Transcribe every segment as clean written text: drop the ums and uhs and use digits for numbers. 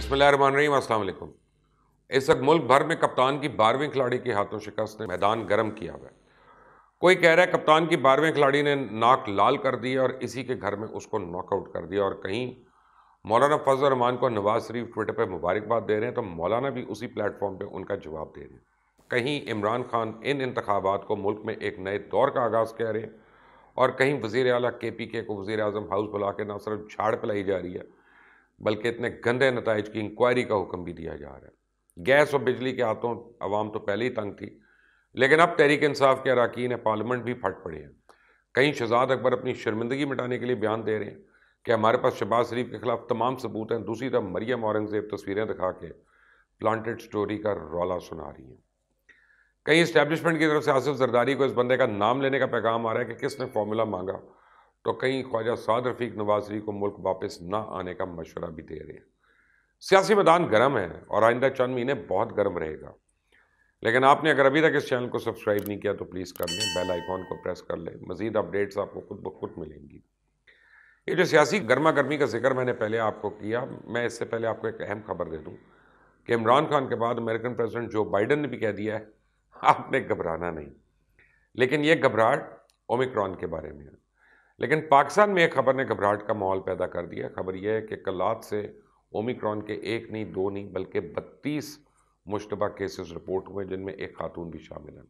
बिस्मिल्लाहिर्रहमानिर्रहीम, अस्सलाम वालेकुम। इस वक्त मुल्क भर में कप्तान की 12वीं खिलाड़ी के हाथों शिकस्त ने मैदान गर्म किया हुआ है। कोई कह रहा है कप्तान की 12वीं खिलाड़ी ने नाक लाल कर दी और इसी के घर में उसको नॉकआउट कर दिया, और कहीं मौलाना फजल रहमान को नवाज शरीफ ट्विटर पर मुबारकबाद दे रहे हैं तो मौलाना भी उसी प्लेटफॉर्म पर उनका जवाब दे रहे हैं। कहीं इमरान खान इन इंतखाबात को मुल्क में एक नए दौर का आगाज़ कह रहे हैं, और कहीं वज़ीर आला KPK को वज़ीर आज़म हाउस बुला के न सिर्फ झाड़ पिलाई जा रही है बल्कि इतने गंदे नताइज की इंक्वायरी का हुक्म भी दिया जा रहा है। गैस और बिजली के हाथों अवाम तो पहले ही तंग थी, लेकिन अब तहरीक इंसाफ के अरकान पार्लियामेंट भी फट पड़े हैं। कहीं शहजाद अकबर अपनी शर्मिंदगी मिटाने के लिए बयान दे रहे हैं कि हमारे पास शहबाज शरीफ के खिलाफ तमाम सबूत हैं। दूसरी तरफ मरियम औरंगजेब तस्वीरें दिखा के प्लांटेड स्टोरी का रौला सुना रही हैं। कहीं इस्टेब्लिशमेंट की तरफ से आसिफ जरदारी को इस बंदे का नाम लेने का पैगाम आ रहा है कि किसने फॉर्मूला मांगा, तो कहीं ख्वाजा साद रफीक नवाज शरीफ को मुल्क वापस ना आने का मशवरा भी दे रहे हैं। सियासी मैदान गर्म है और आइंदा चंद महीने बहुत गर्म रहेगा। लेकिन आपने अगर अभी तक इस चैनल को सब्सक्राइब नहीं किया तो प्लीज़ कर लें, बेल आइकॉन को प्रेस कर लें। मज़ीद अपडेट्स आपको खुद ब खुद मिलेंगी। ये जो सियासी गर्मा गर्मी का जिक्र मैंने पहले आपको किया, मैं इससे पहले आपको एक अहम खबर दे दूँ कि इमरान खान के बाद अमेरिकन प्रेसिडेंट जो बाइडन ने भी कह दिया है आपने घबराना नहीं। लेकिन ये घबराहट ओमिक्रॉन के बारे में है। लेकिन पाकिस्तान में एक खबर ने घबराहट का माहौल पैदा कर दिया। खबर यह है कि कलात से ओमिक्रॉन के एक नहीं, दो नहीं, बल्कि 32 मुश्तबा केसेस रिपोर्ट हुए, जिनमें एक खातून भी शामिल है।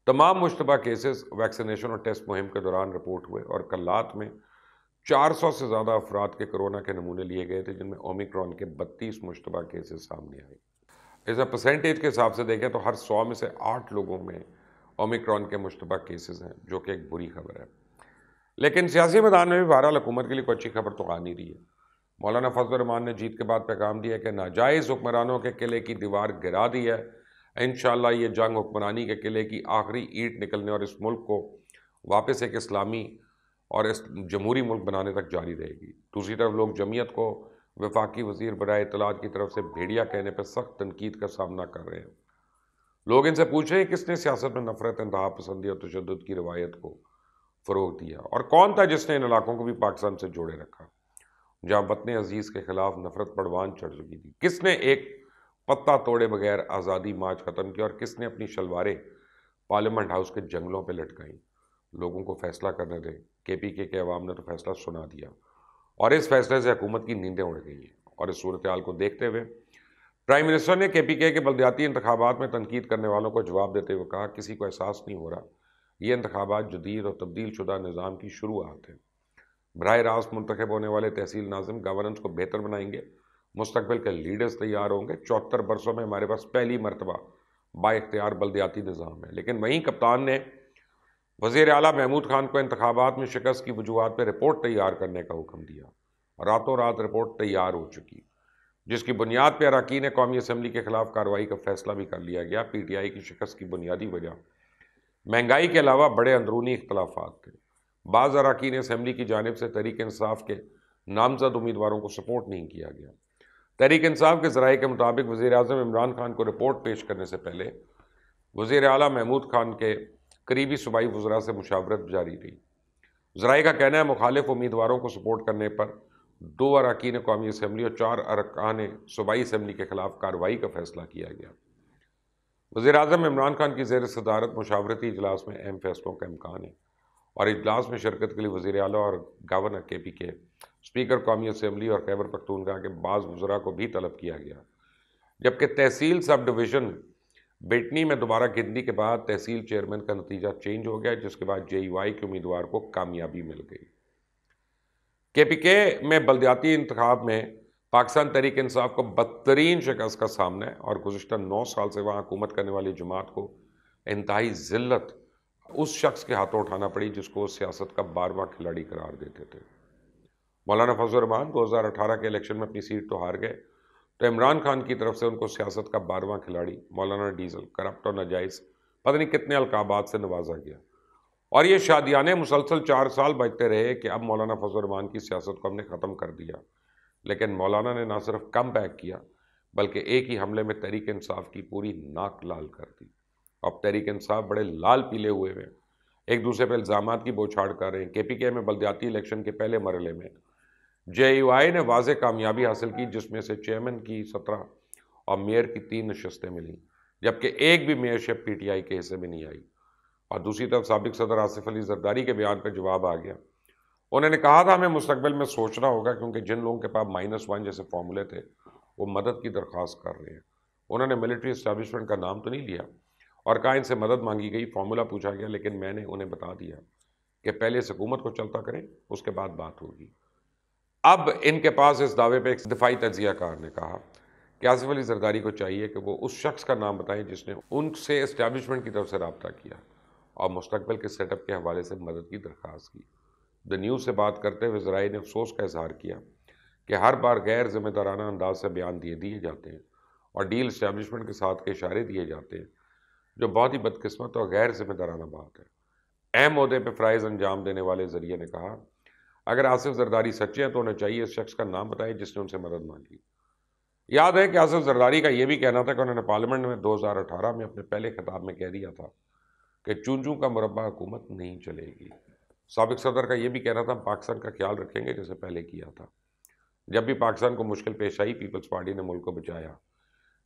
तमाम मुश्तबा केसेस वैक्सीनेशन और टेस्ट मुहिम के दौरान रिपोर्ट हुए, और कलात में 400 से ज़्यादा अफराद के कोरोना के नमूने लिए गए थे, जिनमें ओमिक्रॉन के 32 मुश्तबा केसेस सामने आए। इस परसेंटेज के हिसाब से देखें तो हर 100 में से 8 लोगों में ओमिक्रॉन के मुश्तबा केसेस हैं, जो कि एक बुरी खबर है। लेकिन सियासी मैदान में भी बहरहाल हुकूमत के लिए कोई अच्छी खबर तो आ नहीं रही है। मौलाना फजल रहमान ने जीत के बाद पैगाम दिया कि नाजायज़ हुक्मरानों के किले की दीवार गिरा दी है। इंशाअल्लाह ये जंग हुक्मरानी के किले की आखिरी ईंट निकलने और इस मुल्क को वापस एक इस्लामी और इस जमहूरी मुल्क बनाने तक जारी रहेगी। दूसरी तरफ लोग जमीयत को वफाकी वज़ीर बराए इत्तलात की तरफ से भेड़िया कहने पर सख्त तनकीद का सामना कर रहे हैं। लोग इनसे पूछ रहे हैं किसने सियासत में नफरत, इंतहा पसंदी और तशद्दुद की रवायत को फ़रोग दिया, और कौन था जिसने इन इलाकों को भी पाकिस्तान से जोड़े रखा, जहाँ वतन अजीज़ के खिलाफ नफरत परवान चढ़ चुकी थी। किसने एक पत्ता तोड़े बगैर आज़ादी मार्च ख़त्म किया, और किसने अपनी शलवारें पार्लियामेंट हाउस के जंगलों पर लटकाई। लोगों को फैसला करने दें। KPK के अवाम ने तो फैसला सुना दिया, और इस फैसले से हुकूमत की नींदें उड़ गई हैं। और इस सूरत हाल को देखते हुए प्राइम मिनिस्टर ने KPK के बल्दियाती इंतखाबात में तनकीद करने वालों को जवाब देते हुए कहा, किसी को एहसास नहीं हो रहा ये इंतखाबात जदीद और तब्दील शुदा निज़ाम की शुरुआत है। बराह रास्त मुंतखब होने वाले तहसील नाज़िम गवर्नेंस को बेहतर बनाएंगे, मुस्तकबिल के लीडर्स तैयार होंगे। 74 बरसों में हमारे पास पहली मरतबा बाइख्तियार बल्दियाती निज़ाम है। लेकिन वहीं कप्तान ने वज़ीर आला महमूद खान को इंतखाबात में शिकस्त की वजूहात पर रिपोर्ट तैयार करने का हुक्म दिया। रातों रात रिपोर्ट तैयार हो चुकी, जिसकी बुनियाद पर अरकान कौमी असम्बली के खिलाफ कार्रवाई का फैसला भी कर लिया गया। PTI की शिकस्त की बुनियादी वजह महंगाई के अलावा बड़े अंदरूनी इख्तलाफात थे। बाज़ अरकान असम्बली की जानिब से तहरीक इंसाफ के नामजद उम्मीदवारों को सपोर्ट नहीं किया गया। तहरीक इंसाफ के ज़राए के मुताबिक वज़ीर आज़म इमरान खान को रिपोर्ट पेश करने से पहले वज़ीर आला महमूद खान के करीबी सूबाई वज़रा से मुशावरत जारी रही। ज़राए का कहना है मुखालिफ उम्मीदवारों को सपोर्ट करने पर 2 अरकान कौमी असम्बली और 4 अरकान सूबाई असम्बली के खिलाफ कार्रवाई का फैसला किया गया। वज़ीर आज़म इमरान खान की ज़ेर सदारत मुशावरती इजलास में अहम फैसलों का इम्कान है, और इजलास में शिरकत के लिए वज़ीर आला और गवर्नर KPK, स्पीकर कौमी असम्बली और खैबर पख्तूनख्वा के बाज़ वज़रा को भी तलब किया गया। जबकि तहसील सब डिवीज़न बेटनी में दोबारा गिनती के बाद तहसील चेयरमैन का नतीजा चेंज हो गया, जिसके बाद JUI के उम्मीदवार को कामयाबी मिल गई। KPK में बल्दियाती इंतखाब में पाकिस्तान तहरीक इंसाफ को बदतरीन शिकस्त का सामना है, और गुज़िश्ता 9 साल से वहाँ हुकूमत करने वाली जमात को इंतहाई ज़िल्लत उस शख्स के हाथों उठाना पड़ी जिसको सियासत का 12वां खिलाड़ी करार देते थे। मौलाना फजल रहमान 2018 के इलेक्शन में अपनी सीट तो हार गए, तो इमरान खान की तरफ से उनको सियासत का 12वां खिलाड़ी, मौलाना डीजल, करप्ट और नाजायज़ पता नहीं कितने अलकाबात से नवाजा गया। और ये शादियाने मुसलसल 4 साल बजते रहे कि अब मौलाना फजल रहमान की सियासत को हमने ख़त्म कर दिया। लेकिन मौलाना ने ना सिर्फ कम बैक किया, बल्कि एक ही हमले में तहरीक इंसाफ की पूरी नाक लाल कर दी। अब तहरीक इंसाफ बड़े लाल पीले हुए हैं, एक दूसरे पर इल्ज़ामात की बौछार कर रहे हैं। KPK में बल्दियाती इलेक्शन के पहले मरहले में JUI نے واضح کامیابی حاصل کی، جس میں سے چیئرمین کی 17 اور میئر کی 3 نشستیں ملیں، جبکہ ایک بھی میئرشپ PTI کے حصے میں نہیں آئی۔ اور دوسری طرف سابق صدر آصف علی زرداری کے بیان پر جواب آ گیا۔ انہوں نے کہا تھا ہمیں مستقبل میں سوچنا ہوگا، کیونکہ جن لوگوں کے پاس -1 جیسے فارمولے تھے وہ مدد کی درخواست کر رہے ہیں۔ انہوں نے ملٹری اسٹیبلشمنٹ کا نام تو نہیں لیا اور کہا ان سے مدد مانگی گئی، فارمولہ پوچھا گیا، لیکن میں نے انہیں بتا دیا کہ پہلے اس حکومت کو چلتا کریں، اس کے بعد بات ہوگی۔ اب ان کے پاس اس دعوے پہ ایک دفاعی تجزیہ کار نے کہا کہ آصف علی زرداری کو چاہیے کہ وہ اس شخص کا نام بتائیں جس نے ان سے اسٹیبلشمنٹ کی طرف سے رابطہ کیا اور مستقبل کے سیٹ اپ کے حوالے سے مدد کی درخواست کی۔ دا نیوز سے بات کرتے ہوئے ذرائع نے افسوس کا اظہار کیا کہ ہر بار غیر ذمہ دارانہ انداز سے بیان دیے جاتے ہیں اور ڈیل اسٹیبلشمنٹ کے ساتھ کے اشارے دیے جاتے ہیں، جو بہت ہی بدقسمت اور غیر ذمہ دارانہ بات ہے۔ اہم عہدے پہ فرائض انجام دینے والے ذریعے نے کہا اگر آصف زرداری سچے ہیں تو انہیں چاہیے اس شخص کا نام بتائیں جس نے ان سے مدد مانگی۔ یاد ہے کہ آصف زرداری کا یہ بھی کہنا تھا کہ انہوں نے پارلیمنٹ میں 2018 میں اپنے پہلے خطاب میں کہہ دیا تھا کہ چون چون کا مربع حکومت نہیں چلے گی۔ سابق صدر کا یہ بھی کہنا تھا ہم پاکستان کا خیال رکھیں گے جیسے پہلے کیا تھا۔ جب بھی پاکستان کو مشکل پیش آئی پیپلز پارٹی نے ملک کو بچایا،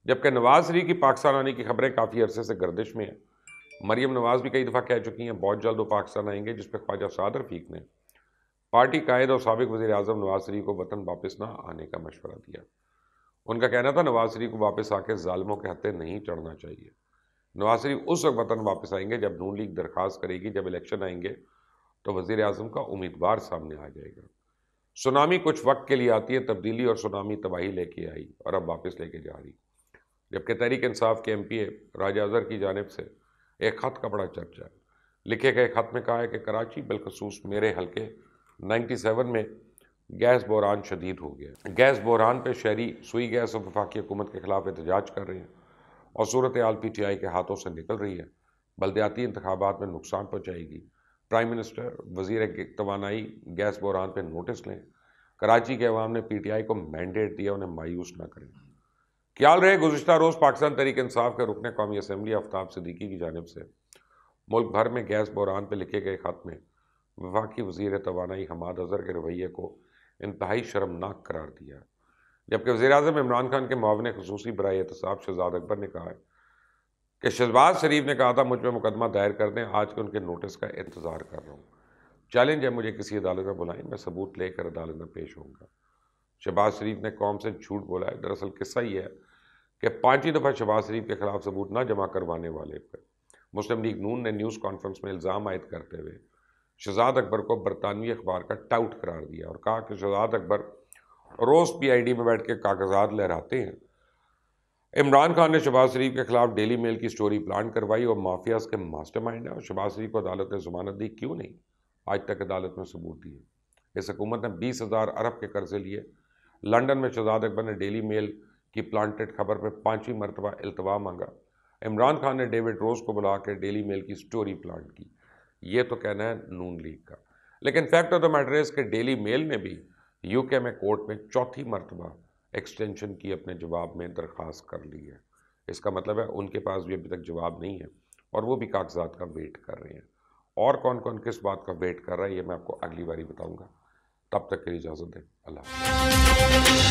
جبکہ نواز شریف کی پاکستان آنے کی خبریں کافی عرصے سے گردش میں ہیں۔ مریم نواز بھی کئی دفعہ کہہ چکی ہیں بہت جلد وہ پاکستان آئیں گے، جس پہ خواجہ سعد رفیق نے پارٹی قائد اور سابق وزیر اعظم نواز شریف کو وطن واپس نہ آنے کا مشورہ دیا۔ ان کا کہنا تھا نواز شریف کو واپس آ کے ظالموں کے ہتھے نہیں چڑھنا چاہیے۔ نواز شریف اس وقت وطن واپس آئیں گے جب نون لیگ درخواست کرے گی، جب الیکشن آئیں گے تو وزیر اعظم کا امیدوار سامنے آ جائے گا۔ سونامی کچھ وقت کے لیے آتی ہے، تبدیلی اور سونامی تباہی لے کے آئی اور اب واپس لے کے جا رہی۔ جبکہ تحریک انصاف کے MPA راجہ اظہر کی جانب سے ایک خط کا بڑا چرچا ہے۔ لکھے گئے خط میں کہا ہے کہ کراچی بالخصوص میرے حلقے 97 میں گیس بحران شدید ہو گیا۔ گیس بحران پہ شہری سوئی گیس اور وفاقی حکومت کے خلاف احتجاج کر رہے ہیں اور صورتحال PTI کے ہاتھوں سے نکل رہی ہے، بلدیاتی انتخابات میں نقصان پہنچائے گی۔ پرائم منسٹر، وزیر توانائی گیس بحران پہ نوٹس لیں۔ کراچی کے عوام نے PTI کو مینڈیٹ دیا، انہیں مایوس نہ کریں۔ خیال رہے گزشتہ روز پاکستان تحریک انصاف کے رکن قومی اسمبلی آفتاب صدیقی کی جانب سے ملک بھر میں گیس بحران پہ لکھے گئے خط میں وفاقی وزیر توانائی حماد اظہر کے رویے کو انتہائی شرمناک قرار دیا، جبکہ وزیر اعظم عمران خان کے معاون خصوصی برائے احتساب شہزاد اکبر نے کہا ہے کہ شہباز شریف نے کہا تھا مجھ پہ مقدمہ دائر کر دیں، آج کے ان کے نوٹس کا انتظار کر رہا ہوں۔ چیلنج ہے مجھے کسی عدالت میں بلائیں، میں ثبوت لے کر عدالت میں پیش ہوں گا۔ شہباز شریف نے قوم سے جھوٹ بولا ہے۔ دراصل قصہ یہ ہے کہ 5ویں دفعہ شہباز شریف کے خلاف ثبوت نہ جمع کروانے والے پر مسلم لیگ نون نے نیوز کانفرنس میں الزام عائد کرتے ہوئے شہزاد اکبر کو برطانوی اخبار کا ٹاؤٹ قرار دیا اور کہا کہ شہزاد اکبر روز PID میں بیٹھ کے کاغذات لہراتے ہیں۔ عمران خان نے شہباز شریف کے خلاف ڈیلی میل کی سٹوری پلان کروائی اور مافیاز کے ماسٹر مائنڈ ہے، اور شہباز شریف کو عدالت نے ضمانت دی، کیوں نہیں آج تک عدالت میں ثبوت دیے؟ اس حکومت نے 20,000 ارب کے قرضے لیے۔ لنڈن میں شہزاد اکبر نے ڈیلی میل کی پلانٹڈ خبر پہ 5ویں مرتبہ التوا مانگا۔ عمران خان نے ڈیوڈ روز کو بلا کے ڈیلی میل کی سٹوری پلانٹ کی۔ یہ تو کہنا ہے نون لیگ کا، لیکن فیکٹ آف دا میٹر ہے کہ ڈیلی میل نے بھی UK میں کورٹ میں 4تھی مرتبہ ایکسٹینشن کی اپنے جواب میں درخواست کر لی ہے۔ اس کا مطلب ہے ان کے پاس بھی ابھی تک جواب نہیں ہے اور وہ بھی کاغذات کا ویٹ کر رہے ہیں۔ اور کون کون کس بات کا ویٹ کر رہا ہے یہ میں آپ کو اگلی باری بتاؤں گا۔ تب تک کے لیے اجازت دیں، اللہ حافظ۔